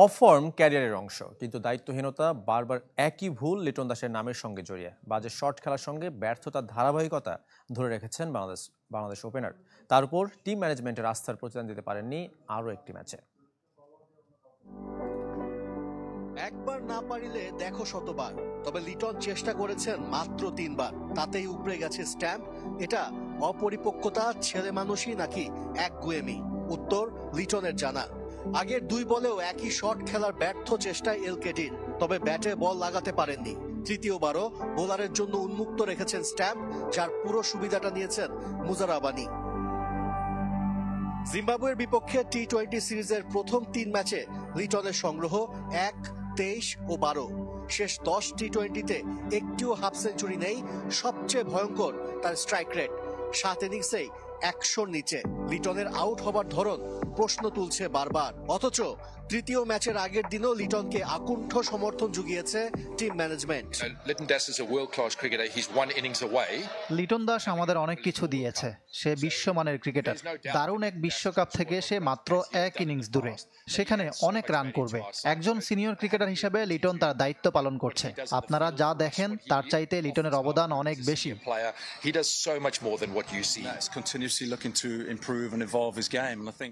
Of form ক্যারিয়ারের অংশ, কিন্তু দায়িত্বহীনতা, বারবার একই ভুল লিটন দাসের নামের সঙ্গে জড়িয়ে বাজে শট খেলার সঙ্গে ব্যর্থতার ধারাবাহিকতা ধরে রেখেছেন বাংলাদেশ ওপেনার। তার উপর টিম ম্যানেজমেন্টের আস্থার প্রতিদান দিতে পারেননি আরও একটি ম্যাচে। একবার না পারিলে দেখো শতবার, তবে লিটন চেষ্টা করেছেন মাত্র 3 বার, তাতেই উপড়ে গেছে স্ট্যাম্প। এটা অপরিপক্কতা, ছেলে মানুষই নাকি একগুঁয়েমি? উত্তর লিটনের জানা। আগের 2 বলেও একই শট খেলার ব্যর্থ চেষ্টায় এলকেডির, তবে ব্যাটে বল লাগাতে পারেননি। তৃতীয়বারও বোলারের জন্য উন্মুক্ত রেখেছেন স্ট্যাম্প, যার পুরো সুবিধাটা নিয়েছেন মুজারাবানি। জিম্বাবুয়ের বিপক্ষে টি-20 সিরিজের প্রথম 3 ম্যাচে লিটনের সংগ্রহ 1, 23 ও 12। শেষ 10 টি-20তে একটিও হাফ সেঞ্চুরি নেই। সবচেয়ে ভয়ঙ্কর তার স্ট্রাইক রেট, 7 ইনিংসেই 100-র নিচে। লিটনের আউট হবার ধরন প্রশ্ন তুলছে বারবার, অথচ তৃতীয় ম্যাচের আগের দিনও লিটনকে আকুণ্ঠ সমর্থন জুগিয়েছে টিম ম্যানেজমেন্ট। লিটন দাস আমাদের অনেক কিছু দিয়েছে। সে বিশ্বমানের ক্রিকেটার। দারুণ এক বিশ্বকাপ থেকে সে মাত্র 1 ইনিংস দূরে, সেখানে অনেক রান করবে। একজন সিনিয়র ক্রিকেটার হিসেবে লিটন তার দায়িত্ব পালন করছে। আপনারা যা দেখেন তার চাইতে লিটনের অবদান অনেক বেশি।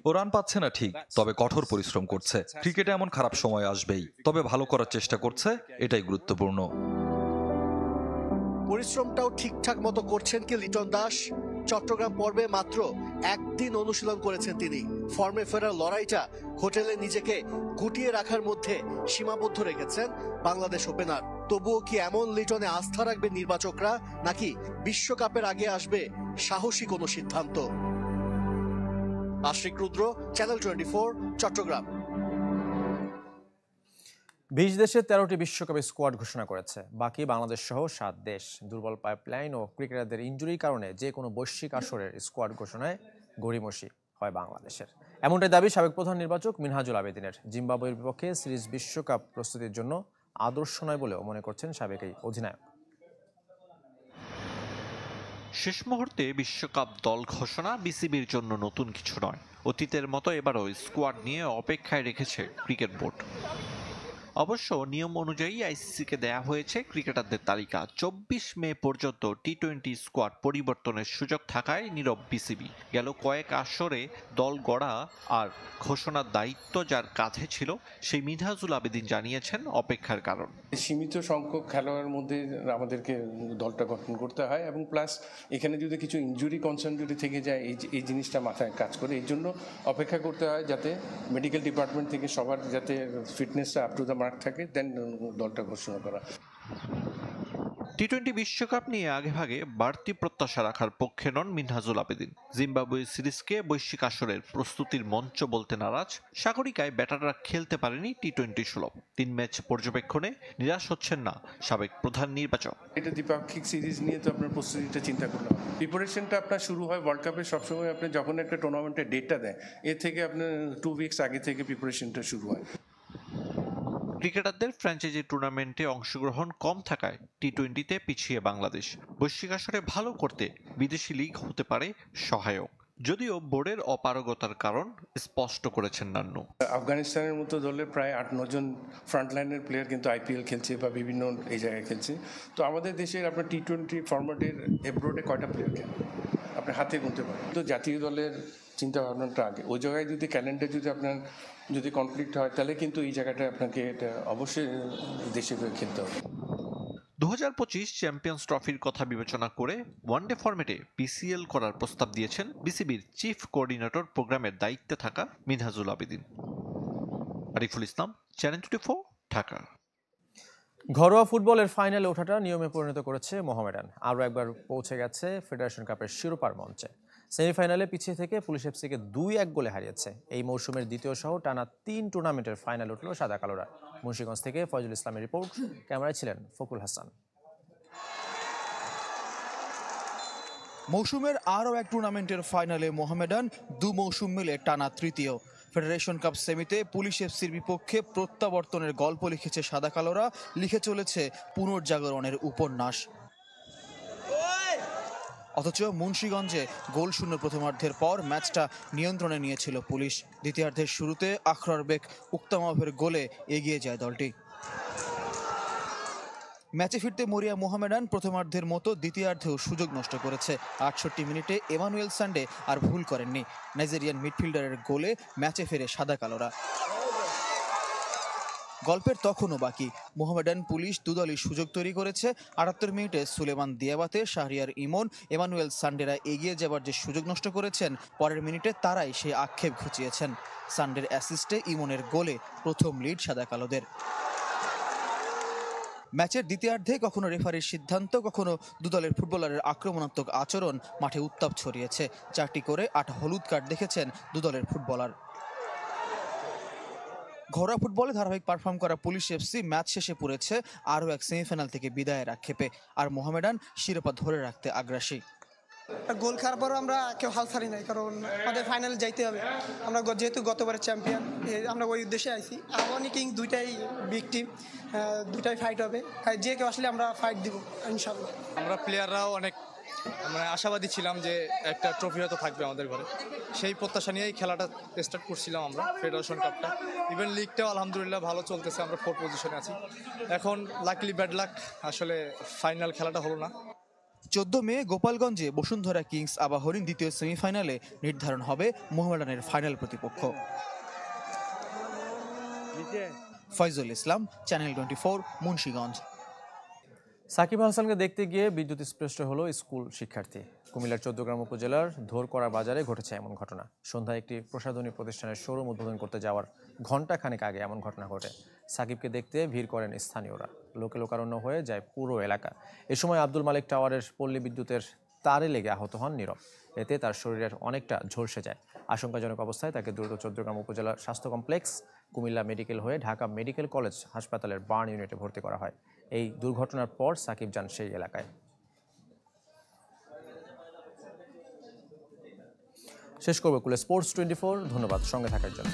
ও রান পাচ্ছে না ঠিক, তবে কঠোর পরিশ্রম করছে। ক্রিকেটে এমন খারাপ সময় আসবেই, তবে ভালো করার চেষ্টা করছে, এটাই গুরুত্বপূর্ণ। পরিশ্রমটাও ঠিকঠাক মতো করছেন কি লিটন দাস? চট্টগ্রাম পর্বে মাত্র 1 দিন অনুশীলন করেছেন তিনি। ফর্মে ফেরার লড়াইটা হোটেলে নিজেকে গুটিয়ে রাখার মধ্যে সীমাবদ্ধ রেখেছেন বাংলাদেশ ওপেনার। তবুও কি এমন লিটনে আস্থা রাখবে নির্বাচকরা, নাকি বিশ্বকাপের আগে আসবে সাহসী কোনো সিদ্ধান্ত? আশিক রুদ্র, চ্যানেল 24, চট্টগ্রাম। 20 দেশে 13টি বিশ্বকাপে স্কোয়াড ঘোষণা করেছে, বাকি বাংলাদেশ সহ 7 দেশ। দুর্বল পাইপলাইন ও ক্রিকেটারদের ইনজুরির কারণে যে কোনো বৈশ্বিক আসরের স্কোয়াড ঘোষণায় গড়িমসি হয় বাংলাদেশের। এমনটাই দাবি সাবেক প্রধান নির্বাচক মিনহাজুল আবেদিনের। জিম্বাবুয়ের বিপক্ষে সিরিজ বিশ্বকাপ প্রস্তুতির জন্য আদর্শ নয় বলেও মনে করছেন সাবেক এই অধিনায়ক। শেষ মুহূর্তে বিশ্বকাপ দল ঘোষণা বিসিবির জন্য নতুন কিছু নয়। অতীতের মতো এবারও স্কোয়াড নিয়ে অপেক্ষায় রেখেছে ক্রিকেট বোর্ড। অবশ্য নিয়ম অনুযায়ী আইসিসিকে দেয়া হয়েছে ক্রিকেটারদের তালিকা। 24 মে পর্যন্ত টি-20 স্কোয়াড পরিবর্তনের সুযোগ থাকায় নীরব বিসিবি। গেল কয়েক আসরে দল গড়া আর ঘোষণার দায়িত্ব যার কাঁধে ছিল, সেই মিনহাজুল আবেদিন জানিয়েছেন অপেক্ষার কারণ। সীমিত সংখ্যক খেলোয়াড়ের মধ্যে আমাদেরকে দলটা গঠন করতে হয়, এবং প্লাস এখানে যদি কিছু ইনজুরি কনসার্ন যদি থেকে যায়, এই জিনিসটা মাথায় কাজ করে। এই জন্য অপেক্ষা করতে হয় যাতে মেডিকেল ডিপার্টমেন্ট থেকে সবার যাতে ফিটনেসটা আপ টু দ্য মার্ক থাকে, দেন দলটা ঘোষণা করা। টি-20 বিশ্বকাপ নিয়ে আগেভাগে বাড়তি প্রত্যাশা রাখার পক্ষে নন মিনহাজুল আবেদিন। জিম্বাবুয়ে সিরিজকে বৈশ্বিক আসরের প্রস্তুতির মঞ্চ বলতে নারাজ। সাগরিকায় ব্যাটাররা খেলতে পারেনি টি-20 সুলভ। 3 ম্যাচ পর্যবেক্ষণে নিরাশ হচ্ছেন না সাবেক প্রধান নির্বাচক। এটা দ্বিপাক্ষিক সিরিজ নিয়ে তো আপনার প্রস্তুতিটা চিন্তা করলাম। প্রিপারেশনটা আপনার শুরু হয় ওয়ার্ল্ড কাপে। সবসময় আপনি যখন একটা টুর্নামেন্টের ডেটটা দেয়, এর থেকে আপনার 2 উইকস আগে থেকে প্রিপারেশনটা শুরু হয়। ক্রিকেটারদের ফ্র্যাঞ্চাইজি টুর্নামেন্টে অংশগ্রহণ কম থাকায় টি-20তে পিছিয়ে বাংলাদেশ। বৈশ্বিক আসরে ভালো করতে বিদেশি লিগ হতে পারে সহায়ক, যদিও বোর্ডের অপারগতার কারণ স্পষ্ট করেছেন নান্নু। আফগানিস্তানের মতো দলের প্রায় 8-9 জন ফ্রন্টলাইনের প্লেয়ার কিন্তু আইপিএল খেলছে বা বিভিন্ন এই জায়গায় খেলছে। তো আমাদের দেশের আপনার টি-20 ফরম্যাটের এব্রোডে কয়টা প্লেয়ার খেলে আপনি হাতে গুনতে পারেন। তো জাতীয় দলের চিন্তা ভাবনাটা আগে, ওই জায়গায় যদি ক্যালেন্ডার যদি আপনার যদি কনফ্লিক্ট হয়, তাহলে কিন্তু এই জায়গাটা আপনাকে এটা অবশ্যই দেশে খেলতে হবে। 2025 চ্যাম্পিয়ন্স ট্রফির কথা বিবেচনা করে ওয়ানডে ফরম্যাটে পিসিএল করার প্রস্তাব দিয়েছেন বিসিবির চিফ কোঅর্ডিনেটর প্রোগ্রামের দায়িত্বে থাকা মিনহাজুল আবেদিন। আরিফুল ইসলাম, চ্যানেল 24, ঢাকা। ঘরোয়া ফুটবলের ফাইনালে ওঠাটা নিয়মে পরিণত করেছে মোহামেডান। আরও একবার পৌঁছে গেছে ফেডারেশন কাপের শিরোপার মঞ্চে। সেমিফাইনালে পিছিয়ে থেকে পুলিশ এফসিকে 2-1 গোলে হারিয়েছে। এই মৌসুমের দ্বিতীয় সহ টানা 3 টুর্নামেন্টের ফাইনাল উঠল সাদা কালোরা। মুন্সিগঞ্জ থেকে ফয়জুল ইসলামের রিপোর্ট, ক্যামেরায় ছিলেন ফকুল হাসান। মৌসুমের আরও এক টুর্নামেন্টের ফাইনালে মোহামেডান 2 মৌসুম মিলে টানা তৃতীয়। ফেডারেশন কাপ সেমিতে পুলিশ এফসির বিপক্ষে প্রত্যাবর্তনের গল্প লিখেছে সাদা কালোরা, লিখে চলেছে পুনর্জাগরণের উপন্যাস। অথচ মুন্সিগঞ্জে গোলশূন্য প্রথমার্ধের পর ম্যাচটা নিয়ন্ত্রণে নিয়েছিল পুলিশ। দ্বিতীয়ার্ধের শুরুতে আখরার বেক উক্তামাভের গোলে এগিয়ে যায় দলটি। ম্যাচে ফিরতে মরিয়া মোহামেডান প্রথমার্ধের মতো দ্বিতীয়ার্ধেও সুযোগ নষ্ট করেছে। ৬৮ মিনিটে এমানুয়েল সান্ডে আর ভুল করেননি। নাইজেরিয়ান মিডফিল্ডারের গোলে ম্যাচে ফেরে সাদা কালোরা। গল্পের তখনও বাকি। মোহামেডান পুলিশ দুদলই সুযোগ তৈরি করেছে। ৭৮ মিনিটে সুলেমান দিয়াবাতে, শাহরিয়ার ইমন, এমানুয়েল সান্ডেরা এগিয়ে যাবার যে সুযোগ নষ্ট করেছেন, পরের মিনিটে তারাই সেই আক্ষেপ ঘুচিয়েছেন। সান্ডের অ্যাসিস্টে ইমনের গোলে প্রথম লিড সাদা কালোদের। ম্যাচের দ্বিতীয়ার্ধে কখনো রেফারির সিদ্ধান্ত, কখনো দুদলের ফুটবলারের আক্রমণাত্মক আচরণ মাঠে উত্তাপ ছড়িয়েছে। ৪টি করে ৮ হলুদ কার্ড দেখেছেন দুদলের ফুটবলার। ঘরোয়া ফুটবলে ধারাবাহিক পারফর্ম করা পুলিশ এফসি ম্যাচ শেষে পড়েছে আরও এক সেমিফাইনাল থেকে বিদায়ের আক্ষেপে। আর মোহামেডান শিরোপা ধরে রাখতে আগ্রাসী। গোল খাওয়ার পরও আমরা কেউ হাল ছাড়ি নাই, কারণ আমাদের ফাইনালে যাইতে হবে। আমরা যেহেতু গতবারের চ্যাম্পিয়ন, আমরা ওই উদ্দেশ্যে আইছি। আবাহনী কিং দুইটাই বিগ টিম, দুইটাই ফাইট হবে। যে কেউ আসলে আমরা ফাইট দিব ইনশাল্লাহ। আমরা প্লেয়াররাও অনেক আশাবাদী ছিলাম যে একটা ট্রফি হয়তো থাকবে আমাদের ঘরে। সেই প্রত্যাশা নিয়েই খেলাটা স্টার্ট করছিলাম আমরা, ফেডারেশন কাপটা। ইভেন লিগটাও আলহামদুলিল্লাহ ভালো চলতেছে, আমরা 4th পজিশনে আছি। এখন লাকলি ব্যাড লাক, আসলে ফাইনাল খেলাটা হলো না। 14 মে গোপালগঞ্জে বসুন্ধরা কিংস আবাহনীর দ্বিতীয় সেমিফাইনালে নির্ধারণ হবে মোহামেডানের ফাইনাল প্রতিপক্ষ। ফয়জুল ইসলাম, চ্যানেল 24, মুন্সিগঞ্জ। সাকিব আল হাসানকে দেখতে গিয়ে বিদ্যুৎ স্পৃষ্ট হলো স্কুল শিক্ষার্থী। কুমিল্লার 14 গ্রাম উপজেলার ধোরকড়া বাজারে ঘটেছে এমন ঘটনা। সন্ধ্যায় একটি প্রসাধনী প্রতিষ্ঠানের শোরুম উদ্বোধন করতে যাওয়ার ঘণ্টাখানেক আগে এমন ঘটনা ঘটে। সাকিবকে দেখতে ভিড় করেন স্থানীয়রা। লোকে লোকারণ্য হয়ে যায় পুরো এলাকা। এ সময় আব্দুল মালিক টাওয়ারের পল্লী বিদ্যুতের তারে লেগে আহত হন নীরব। এতে তার শরীরের অনেকটা ঝলসে যায়। আশঙ্কাজনক অবস্থায় তাকে দ্রুত 14 গ্রাম উপজেলা স্বাস্থ্য কমপ্লেক্স, কুমিল্লা মেডিকেল হয়ে ঢাকা মেডিকেল কলেজ হাসপাতালের বার্ন ইউনিটে ভর্তি করা হয়। এই দুর্ঘটনার পর সাকিব যান সেই এলাকায়। শেষ করব কুলে স্পোর্টস 24। ধন্যবাদ সঙ্গে থাকার জন্য।